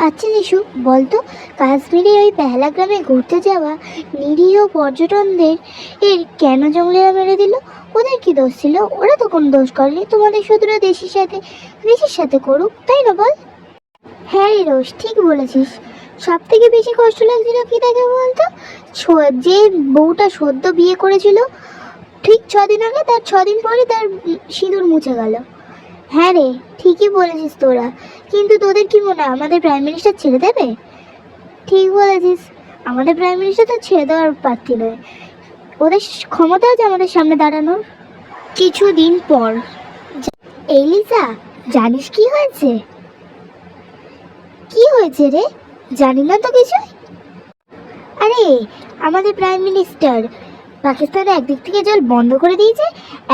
আচ্ছা যিশু, বলতো কাশ্মীরে ওই পেহেলগ্রামে ঘুরতে যাওয়া নিরীহ পর্যটনদের কেন জঙ্গলিরা মেরে দিল? ওদের কি দোষ ছিল? ওরা তো কোনো দোষ করেনি। তোমাদের শত্রুরা দেশের সাথে করুক, তাই না বল? হ্যাঁ রে রোজ, ঠিক বলেছিস। সব থেকে বেশি কষ্ট লাগছিল কি দেখে বলতো? যে বউটা সদ্য বিয়ে করেছিল, ঠিক 6 দিন আগে, তার 6 দিন পরে তার সিঁদুর মুছে গেল। হ্যাঁ রে, ঠিকই বলেছিস তোরা। কিন্তু তোদের কি মনে হয় আমাদের প্রাইম মিনিস্টার ছেড়ে দেবে? ঠিক বলেছিস, আমাদের প্রাইম মিনিস্টার তো ছেড়ে দেওয়ার প্রার্থী নয়। ওদের ক্ষমতা আছে আমাদের সামনে দাঁড়ানোর। কিছুদিন পর। এই লিসা, জানিস কি হয়েছে? কি হয়েছে রে? জানি না তো কিছু। আরে, আমাদের প্রাইম মিনিস্টার পাকিস্তানে একদিক থেকে জল বন্ধ করে দিয়েছে,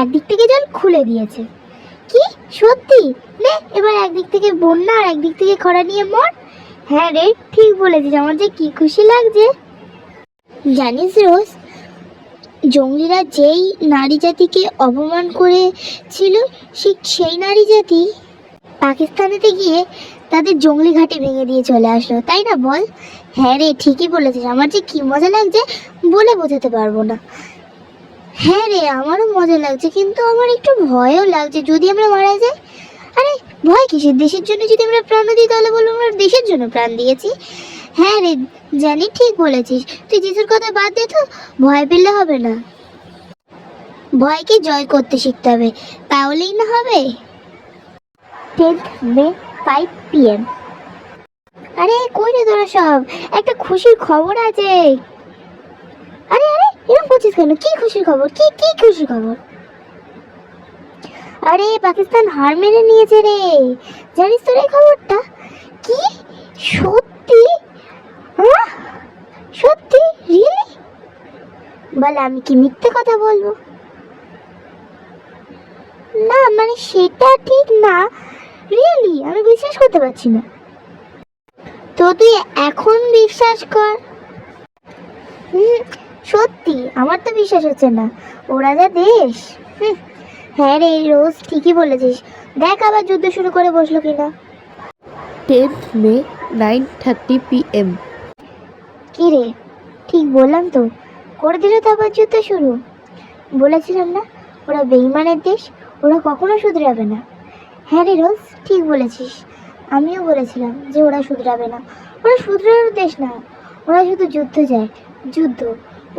একদিক থেকে জল খুলে দিয়েছে। কি সত্যি? নে, এবার একদিক থেকে বন্যা আর একদিক থেকে খরা নিয়ে মর। হ্যাঁ রে, ঠিক বলেছিস। আমার যে কি খুশি লাগছে। জানিস রোজ, জঙ্গলিরা যেই নারী জাতিকে অপমান করেছিল, সেই নারী জাতি পাকিস্তানেতে গিয়ে তাদের জঙ্গলি ঘাঁটি ভেঙে দিয়ে চলে আসলো, তাই না বল? হ্যাঁ রে, ঠিকই বলেছিস। আমার যে কি মজা লাগছে বলে বোঝাতে পারবো না। হ্যাঁ রে, আমারও মজা লাগছে, কিন্তু আমার একটু ভয়ও লাগছে যদি আমরা মারা যাই। আরে ভয় কিসের? দেশের জন্য যদি আমরা প্রাণ দিই তাহলে বলবো আমরা দেশের জন্য প্রাণ দিয়েছি। হ্যাঁ রে, জানি, ঠিক বলেছিস। তুই যিশুর কথা বাদ দে তো, ভয় পেলে হবে না। ভয়কে জয় করতে শিখতে হবে, তাহলেই না হবে। 10th May 5 PM। আরে কই রে তোরা সব? একটা খুশির খবর আছে। আরে আরে, এরকম করছিস কেন? কি খুশির খবর? কি কি খুশির খবর? আরে পাকিস্তান হার মেনে নিয়েছে রে। জানিস তোর এই খবরটা? কি সত্যি? হ্যাঁ সত্যি? রিয়েলি? বল, আমি কি মিথ্যে কথা বলবো? না মানে সেটা ঠিক না। রিয়েলি আমি বিশ্বাস করতে পারছি না। তো তুই এখন বিশ্বাস কর। সত্যি আমার তো বিশ্বাস হচ্ছে না। ওরা যা দেশ। হ্যাঁ রে রোজ, ঠিকই বলেছিস। দেখ আবার যুদ্ধ শুরু করে বসলো কিনা। 10th May 9:30 PM। কি রে, ঠিক বললাম তো? করে দিল তো আবার যুদ্ধ শুরু। বলেছিলাম না, ওরা বেঈমানের দেশ, ওরা কখনো শুধরাবে না। হ্যাঁ রে রোজ, ঠিক বলেছিস। আমিও বলেছিলাম যে ওরা শুধরাবে না। ওরা শুধরানোর দেশ না, ওরা শুধু যুদ্ধ চায়, যুদ্ধ।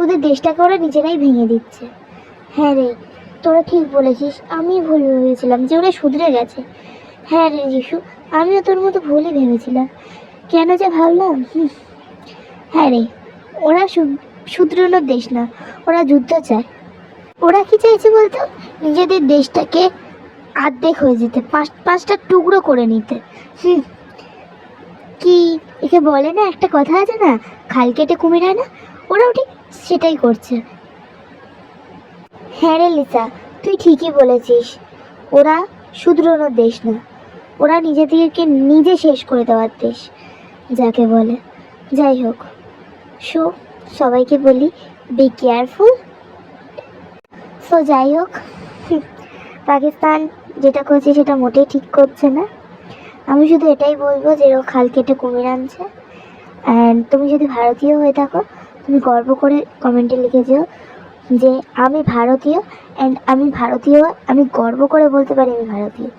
ওদের দেশটাকে ওরা নিজেরাই ভেঙে দিচ্ছে। হ্যাঁ রে, তোরা ঠিক বলেছিস। আমি ভুল ভেবেছিলাম যে ওরা শুধরে গেছে। হ্যাঁ রে যিশু, আমিও তোর মতো ভুলই ভেবেছিলাম। কেন যে ভাবলাম। হ্যাঁ রে, ওরা শুধরানোর দেশ না, ওরা যুদ্ধ চায়। ওরা কি চাইছে বলতো? নিজেদের দেশটাকে আর্ধেক হয়ে যেতে, পাঁচটা টুকরো করে নিতে। কি একে বলে না, একটা কথা আছে না, খাল কেটে কুমির হয় না? ওরাও ঠিক সেটাই করছে। হ্যাঁ রে লিসা, তুই ঠিকই বলেছিস। ওরা শুধরানোর দেশ না, ওরা নিজেদেরকে নিজে শেষ করে দেওয়ার দেশ যাকে বলে। যাই হোক, সবাইকে বলি বি কেয়ারফুল। সো যাই হোক, পাকিস্তান যেটা করছে সেটা মোটেই ঠিক করছে না। আমি শুধু এটাই বলবো যে ও খাল কেটে কুমির আনছে। অ্যান্ড তুমি যদি ভারতীয় হয়ে থাকো, তুমি গর্ব করে কমেন্টে লিখে যেও যে আমি ভারতীয়, অ্যান্ড আমি ভারতীয়, আমি গর্ব করে বলতে পারি আমি ভারতীয়।